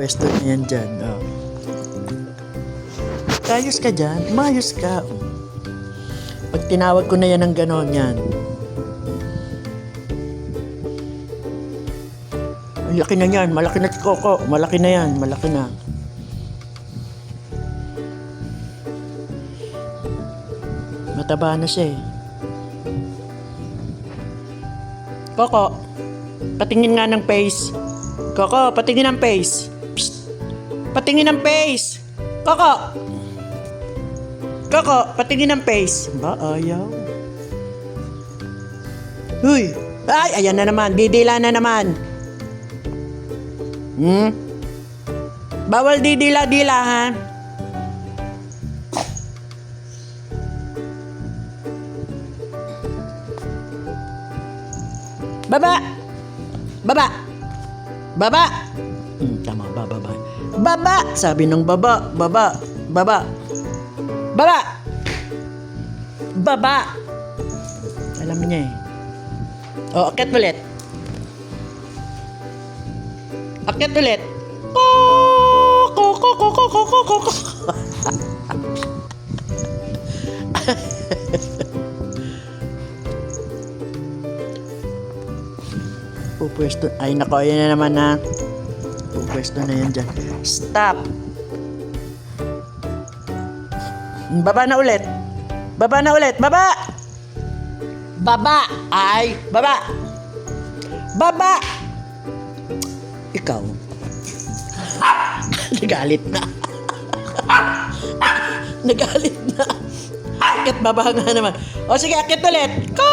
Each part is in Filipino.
Pwesto na yan dyan. Oh. Ayos ka dyan. Umayos ka. Pag tinawag ko na yan ng ganon yan. Malaki na yan. Malaki na si Coco. Malaki na yan. Malaki na. Mataba na siya eh. Coco, patingin nga ng face. Coco, patingin ng face. Psst. Patingin ng face. Coco. Coco, patingin ng face. Ba, ayaw. Uy. Ay, ayan na naman. Didila na naman. Bawal didila-dila, ha? Baba! Baba! Baba! Tama, baba. Baba! Sabi ng baba, baba, baba. Baba! Baba! Alam niya eh. O, akyat ulit. Akyat ulit. Ko. Pupwesto. Ay nako, ayan na naman na. Pupwesto na yan dyan. Stop! Baba na ulit. Baba na ulit. Baba! Baba! Ay! Baba! Baba! Ikaw. Nagalit na. Nagalit na. Akit baba nga naman. O sige, akit ulit. Ko!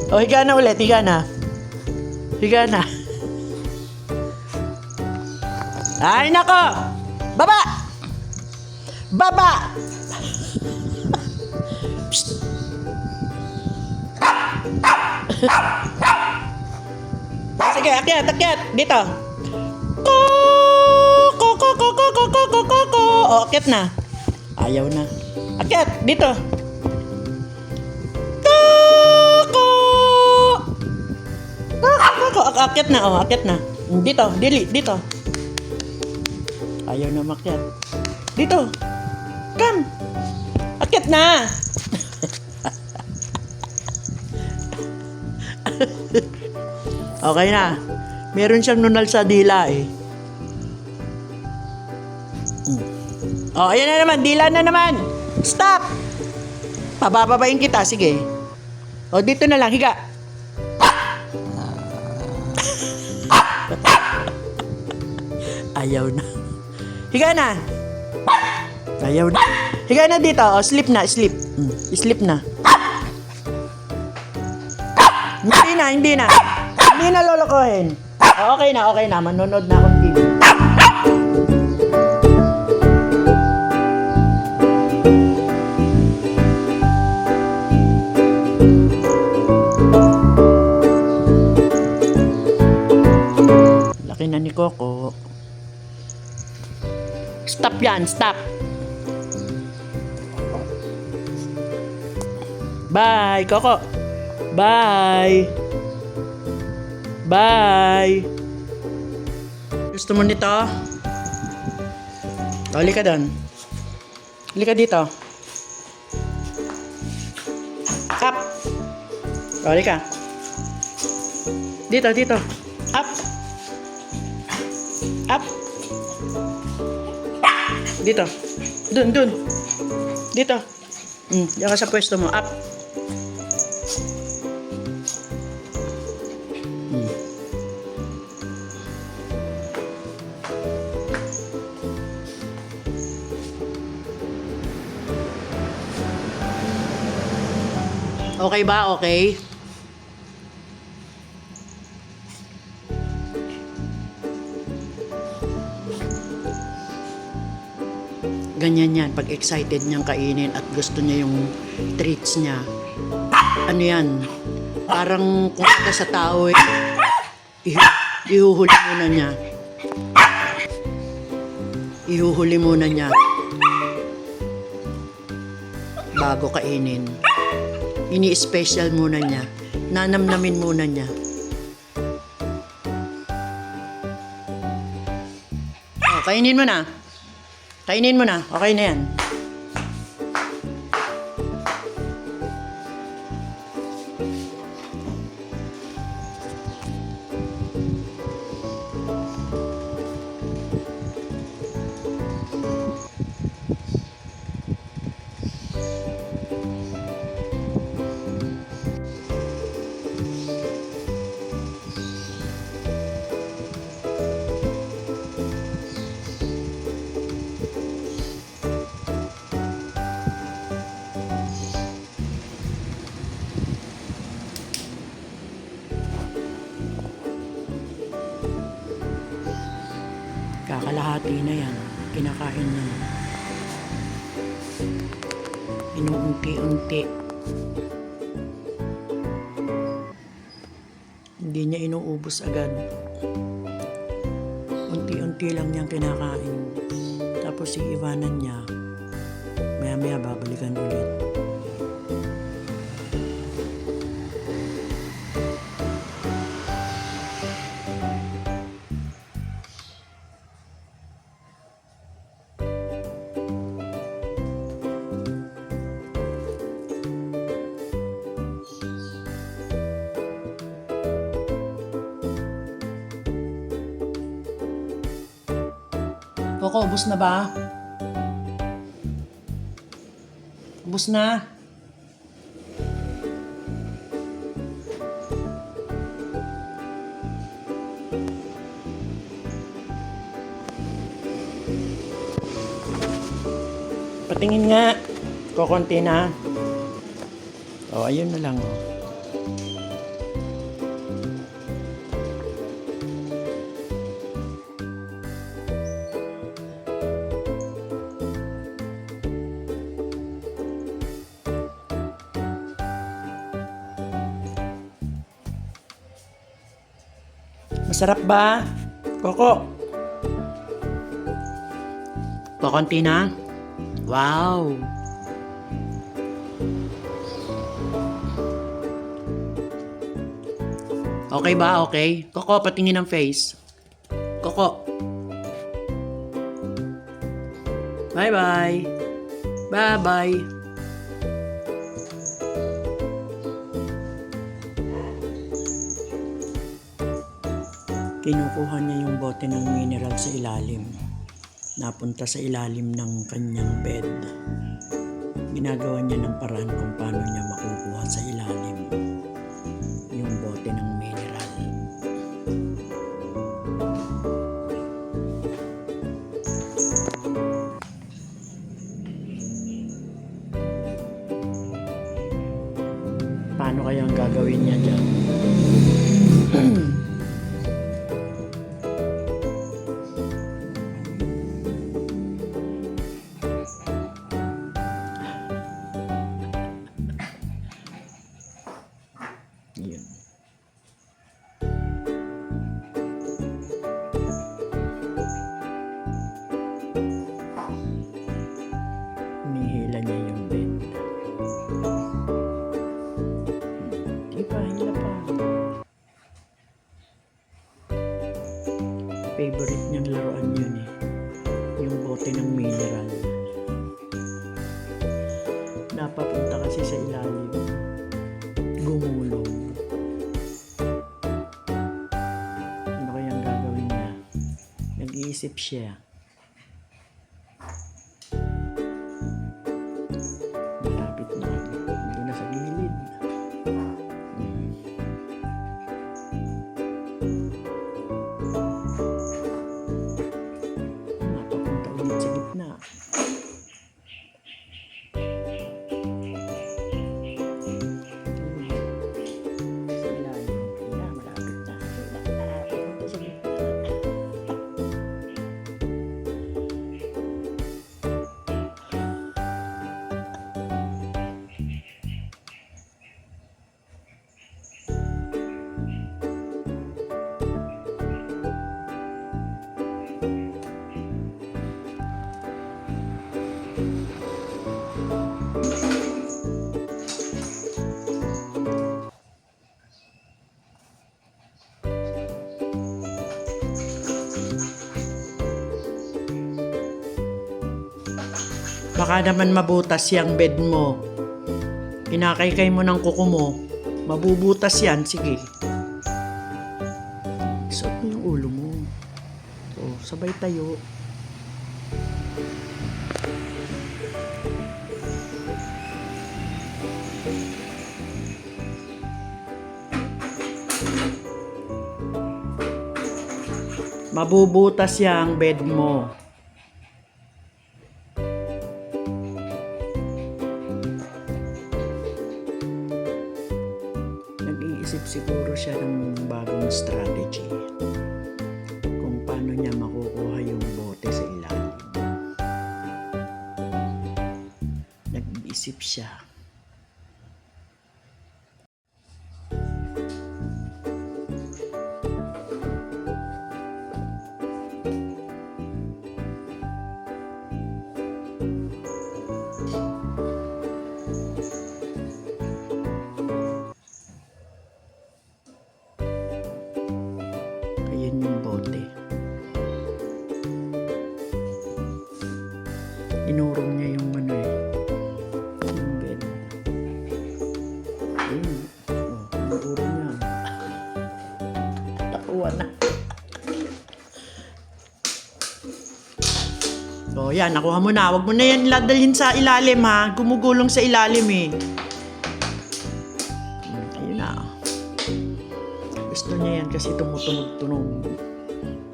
O, higa na ulit. Higa na. Higa na. Ay, nako! Baba! Baba! Psst! Sige, akyat. Dito. Ko. O, akyat na. Ayaw na. Akyat, dito. Akyat na, oh, akyat na. Dito, dito. Ayaw na makyat. Dito. Come. Akyat na. Okay na. Meron siyang nunal sa dila eh. Oh, ayan na naman. Dila na naman. Stop! Pabababain kita. Sige. O, dito na lang. Higa. Ayaw na. Higa na. Ayaw na. Higa na dito. O, sleep na. Sleep. Sleep na. Hindi na. Hindi na lolokohin. Okay na. Manonood na akong TV. Laki na ni Coco. Stop yan. Stop. Bye, Coco. Bye. Gusto mo nito? Halika doon. Halika dito. Up. Halika. Dito. Up. Dito. Dun. Dito. Diyan ka sa pwesto mo. Up. Okay ba? Okay? Ganyan yan. Pag excited niyang kainin at gusto niya yung treats niya. Ano yan? Parang kung ka sa tao eh, ihuhuli muna niya. Ihuhuli muna niya bago kainin. Ini-special muna niya. Nanamnamin muna niya. Oh, kainin mo na. Kainin mo na. Okay na yan. Kakalahati na yan. Kinakain na. Inuunti-unti. Hindi niya inuubos agad. Unti-unti lang niyang kinakain. Tapos iiwanan niya. Maya-maya babalikan ulit. Coco, ubos na ba? Ubos na. Patingin nga. Kukunti na. Oh, ayun na lang. Oh. Masarap ba? Coco? Kukunti na? Wow! Okay ba? Okay? Coco, patingin ang face. Coco. Bye-bye. Bye-bye. Kinukuha niya yung bote ng mineral sa ilalim. Napunta sa ilalim ng kanyang bed. Ginagawa niya ng paraan kung paano niya makukuha sa ilalim yung bote ng mineral. Paano kaya ang gagawin niya dyan? Yun. Hinihila niya yung bed. Di pa, hila pa. Favorite niyang laruan yun eh. Yung bote ng mineral. Napapunta kasi sa ilalim. Gumulong. Ano kayang gagawin niya? Nag-iisip siya. Malapit na. Ito na sa gilid. Napapunta ulit sa gitna. Baka naman mabutas yung bed mo. Kinakaykay mo ng kuko mo. Mabubutas yan. Sige. Isuot mo yung ulo mo. So, sabay tayo. Mabubutas yang bed mo. Nag-iisip siguro siya ng bagong strategy kung paano niya makukuha yung bote sa ilalim. Nag-iisip siya. Ayan yung bote. Inurong niya yung ano eh. Yung bed. Ayun. Oh, inurong niya. Takuha na. So, yan. Nakuha mo na. Huwag mo na yan ladalhin sa ilalim ha. Gumugulong sa ilalim eh. Ayun na. Gusto niya yan kasi tumutunog-tunog.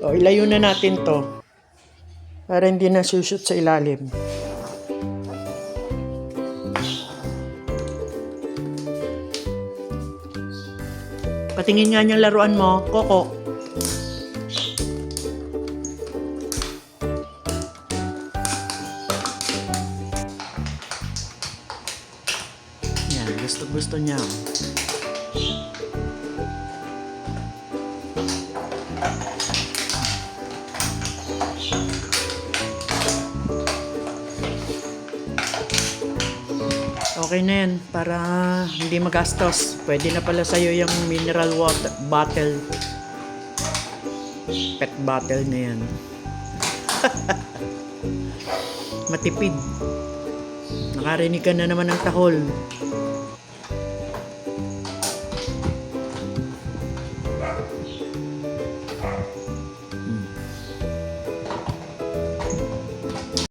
So, ilayo na natin to. Para hindi na sushoot sa ilalim. Patingin nga niyang laruan mo, Coco. Yan, gusto niya. Okay na yan para hindi magastos. Pwede na pala sa'yo yung mineral water bottle. Pet bottle na yan. Matipid. Nakarinig ka na naman ng tahol.